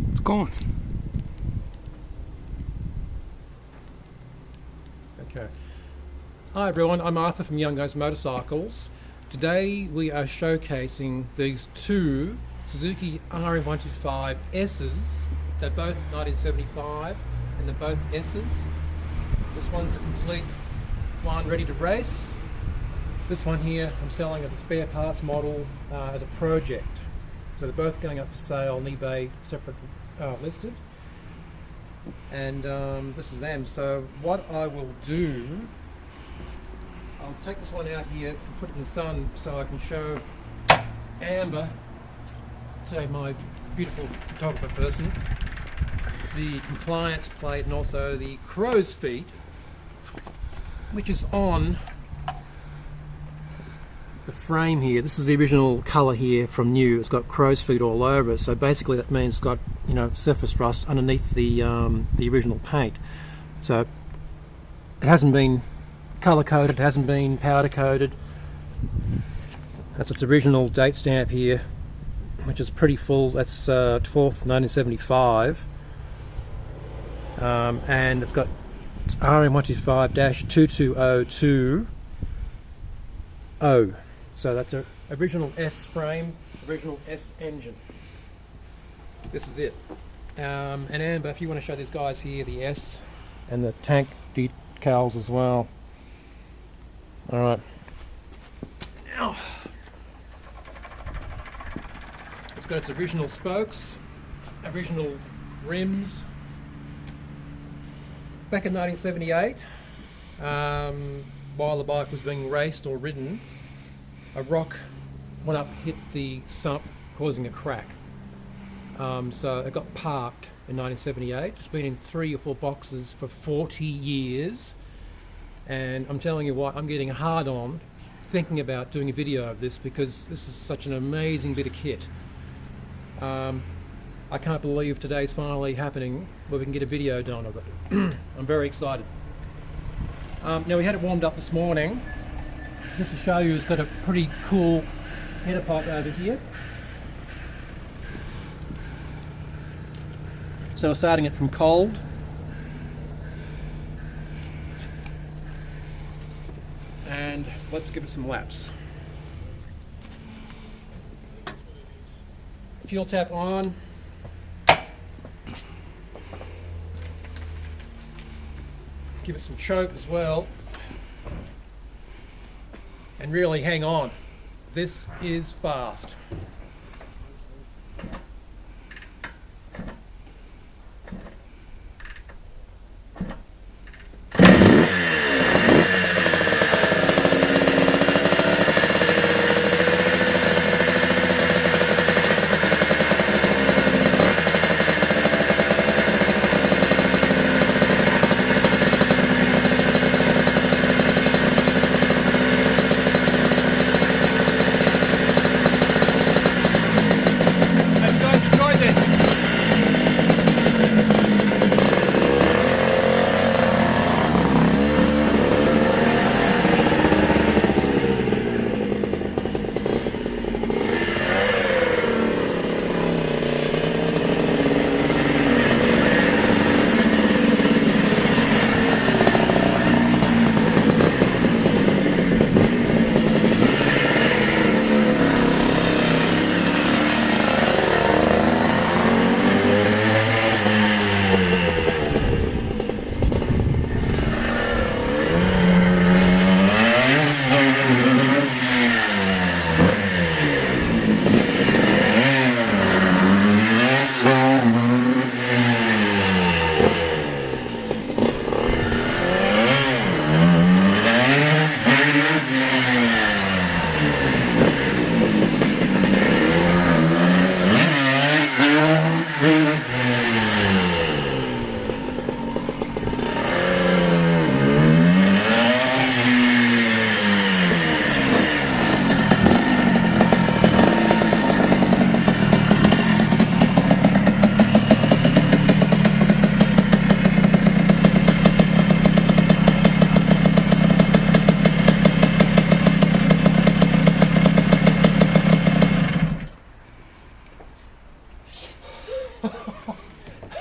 It's gone. Okay. Hi everyone, I'm Arthur from Young Guys Motorcycles. Today we are showcasing these two Suzuki RM 125 S's. They're both 1975 and they're both S's. This one's a complete one ready to race. This one here I'm selling as a spare parts model as a project. So they're both going up for sale on eBay, separate listed. And this is them. So what I will do, I'll take this one out here and put it in the sun so I can show Amber, say my beautiful photographer person, the compliance plate and also the crow's feet, which is on the frame here. This is the original colour here from new. It's got crow's feet all over it. So basically that means it's got, you know, surface rust underneath the original paint. So it hasn't been colour coded, it hasn't been powder coated. That's its original date stamp here, which is pretty full. That's 12th 1975, and it's got RM125-22020. So that's a original S frame, original S engine. This is it. And Amber, if you want to show these guys here, the S and the tank decals as well. Alright. Now, it's got its original spokes, original rims. Back in 1978, while the bike was being raced or ridden, a rock went up, hit the sump, causing a crack. So it got parked in 1978. It's been in 3 or 4 boxes for 40 years. And I'm telling you what, I'm getting hard on thinking about doing a video of this because this is such an amazing bit of kit. I can't believe today's finally happening where we can get a video done of it. I'm very excited. Now we had it warmed up this morning. Just to show you, it's got a pretty cool header pipe over here. So we're starting it from cold. And let's give it some laps. Fuel tap on. Give it some choke as well. And really hang on. This is fast.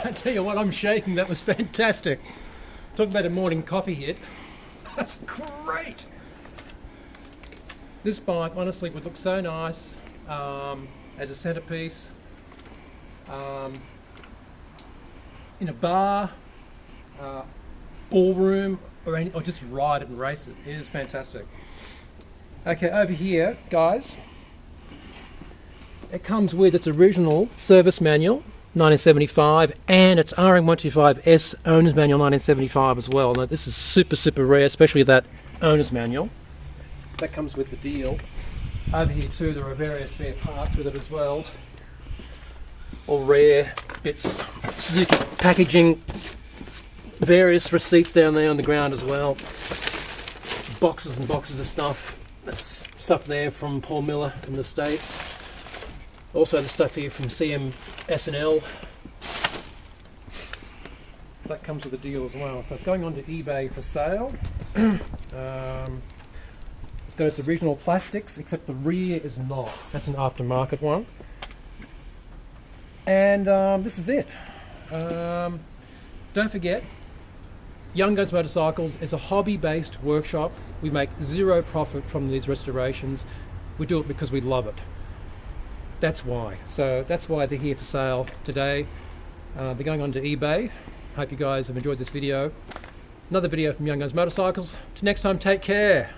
I tell you what, I'm shaking. That was fantastic. Talk about a morning coffee hit. That's great. This bike, honestly, would look so nice as a centerpiece in a bar, ballroom, or just ride it and race it. It is fantastic. Okay, over here, guys, it comes with its original service manual, 1975, and its RM125S owner's manual, 1975 as well. Now, this is super rare, especially that owner's manual. That comes with the deal. Over here too, there are various spare parts with it as well. All rare bits, Suzuki packaging, various receipts down there on the ground as well. Boxes and boxes of stuff. That's stuff there from Paul Miller in the States. Also the stuff here from CM S&L. That comes with a deal as well. So it's going on to eBay for sale. It's got its original plastics, except the rear is not. That's an aftermarket one. And this is it. Don't forget, Young Guns Motorcycles is a hobby-based workshop. We make zero profit from these restorations. We do it because we love it. That's why. So that's why they're here for sale today. They're going on to eBay. Hope you guys have enjoyed this video. Another video from Young Guns Motorcycles. Till next time, take care.